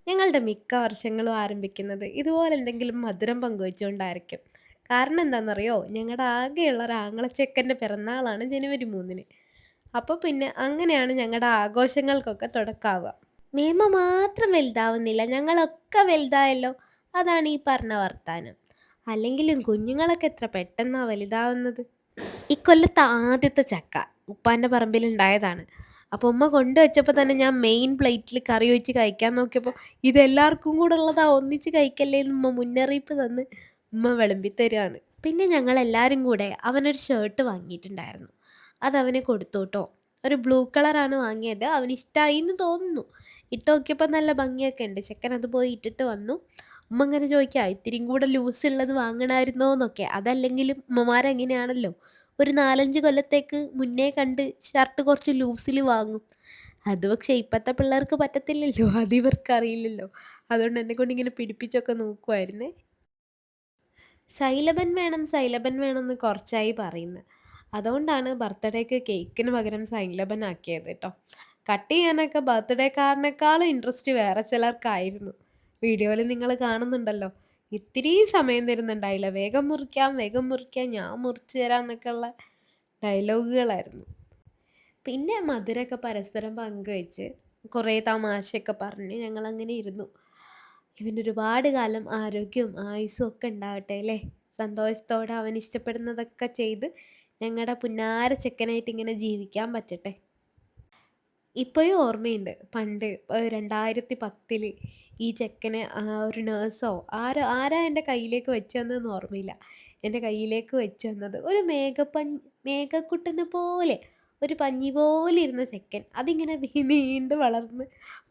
ഞങ്ങളുടെ മിക്ക വർഷങ്ങളും ആരംഭിക്കുന്നത് ഇതുപോലെ എന്തെങ്കിലും മധുരം പങ്കുവെച്ചുകൊണ്ടായിരിക്കും. കാരണം എന്താണെന്നറിയോ? ഞങ്ങളുടെ ആകെയുള്ള ഒരു ആങ്ങളച്ചെക്കൻ്റെ പിറന്നാളാണ് ജനുവരി 3-ന്. അപ്പോൾ പിന്നെ അങ്ങനെയാണ് ഞങ്ങളുടെ ആഘോഷങ്ങൾക്കൊക്കെ തുടക്കമാവുക. മേമ മാത്രം വലുതാവുന്നില്ല, ഞങ്ങളൊക്കെ വലുതായല്ലോ. അതാണ് ഈ പറഞ്ഞ വർത്താനം. അല്ലെങ്കിലും കുഞ്ഞുങ്ങളൊക്കെ എത്ര പെട്ടെന്നാ വലുതാവുന്നത്. ഇക്കൊല്ലത്തെ ആദ്യത്തെ ചക്ക ഉപ്പാൻ്റെ പറമ്പിലുണ്ടായതാണ്. അപ്പോൾ ഉമ്മ കൊണ്ടുവച്ചപ്പോൾ തന്നെ ഞാൻ മെയിൻ പ്ലേറ്റിൽ കറി ഒഴിച്ച് കഴിക്കാൻ നോക്കിയപ്പോൾ ഇതെല്ലാവർക്കും കൂടെ ഉള്ളതാ, ഒന്നിച്ച് കഴിക്കല്ലേ എന്ന് ഉമ്മ മുന്നറിയിപ്പ് തന്ന് ഉമ്മ വിളമ്പി തരികയാണ്. പിന്നെ ഞങ്ങളെല്ലാവരും കൂടെ അവനൊരു ഷർട്ട് വാങ്ങിയിട്ടുണ്ടായിരുന്നു. അതവന് കൊടുത്തു കേട്ടോ. ഒരു ബ്ലൂ കളറാണ് വാങ്ങിയത്. അവന് ഇഷ്ടമായി എന്ന് തോന്നുന്നു. ഇട്ട് നോക്കിയപ്പോൾ നല്ല ഭംഗിയൊക്കെ ഉണ്ട്. ചെക്കൻ അത് പോയി ഇട്ടിട്ട് വന്നു. ഉമ്മ ഇങ്ങനെ ചോദിക്കുക, ഇത്തിരിയും കൂടെ ലൂസ് ഉള്ളത് വാങ്ങണമായിരുന്നോ എന്നൊക്കെ. അതല്ലെങ്കിലും ഉമ്മമാരങ്ങനെയാണല്ലോ, ഒരു 4-5 കൊല്ലത്തേക്ക് മുന്നേ കണ്ട് ഷർട്ട് കുറച്ച് ലൂസിൽ വാങ്ങും. അത് പക്ഷേ ഇപ്പോഴത്തെ പിള്ളേർക്ക് പറ്റത്തില്ലല്ലോ, അത് ഇവർക്ക് അറിയില്ലല്ലോ. അതുകൊണ്ട് എന്നെ കൊണ്ട് ഇങ്ങനെ പിടിപ്പിച്ചൊക്കെ നോക്കുമായിരുന്നേ. സൈലബൻ വേണം സൈലബൻ വേണം എന്ന് കുറച്ചായി പറയുന്നത്. അതുകൊണ്ടാണ് ബർത്ത്ഡേക്ക് കേക്കിന് പകരം സൈലബൻ ആക്കിയത് കേട്ടോ. കട്ട് ചെയ്യാനൊക്കെ ബർത്ത്ഡേക്കാരനേക്കാളും ഇൻട്രസ്റ്റ് വേറെ ചിലർക്കായിരുന്നു. വീഡിയോയിൽ നിങ്ങൾ കാണുന്നുണ്ടല്ലോ, ഇത്തിരി സമയം തരുന്നുണ്ടായില്ല. വേഗം മുറിക്കാം വേഗം മുറിക്കാം, ഞാൻ മുറിച്ച് തരാം എന്നൊക്കെയുള്ള ഡയലോഗുകളായിരുന്നു. പിന്നെ മധുരമൊക്കെ പരസ്പരം പങ്കുവെച്ച് കുറേ തമാശയൊക്കെ പറഞ്ഞ് ഞങ്ങളങ്ങനെ ഇരുന്നു. ഇവനൊരുപാട് കാലം ആരോഗ്യവും ആയുസ്സും ഒക്കെ ഉണ്ടാവട്ടെ അല്ലേ. സന്തോഷത്തോടെ അവൻ ഇഷ്ടപ്പെടുന്നതൊക്കെ ചെയ്ത് ഞങ്ങളുടെ പുന്നാര ചെക്കനായിട്ട് ഇങ്ങനെ ജീവിക്കാൻ പറ്റട്ടെ. ഇപ്പോഴും ഓർമ്മയുണ്ട് പണ്ട് 2010 ഈ ചെക്കനെ ഒരു നേഴ്സോ ആരാ എൻ്റെ കയ്യിലേക്ക് വെച്ച് തന്നതെന്ന് ഓർമ്മയില്ല. എൻ്റെ കയ്യിലേക്ക് വെച്ച് തന്നത് ഒരു മേഘക്കുട്ടനെ പോലെ, ഒരു പഞ്ഞി പോലെ ഇരുന്ന ചെക്കൻ. അതിങ്ങനെ നീണ്ട് വളർന്ന്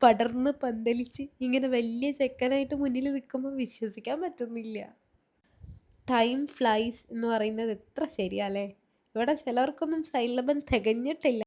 പടർന്ന് പന്തലിച്ച് ഇങ്ങനെ വലിയ ചെക്കനായിട്ട് മുന്നിൽ നിൽക്കുമ്പോൾ വിശ്വസിക്കാൻ പറ്റുന്നില്ല. ടൈം ഫ്ലൈസ് എന്ന് പറയുന്നത് എത്ര ശരിയാല്ലേ. ഇവിടെ ചിലർക്കൊന്നും സൈലബൻ തികഞ്ഞിട്ടില്ല.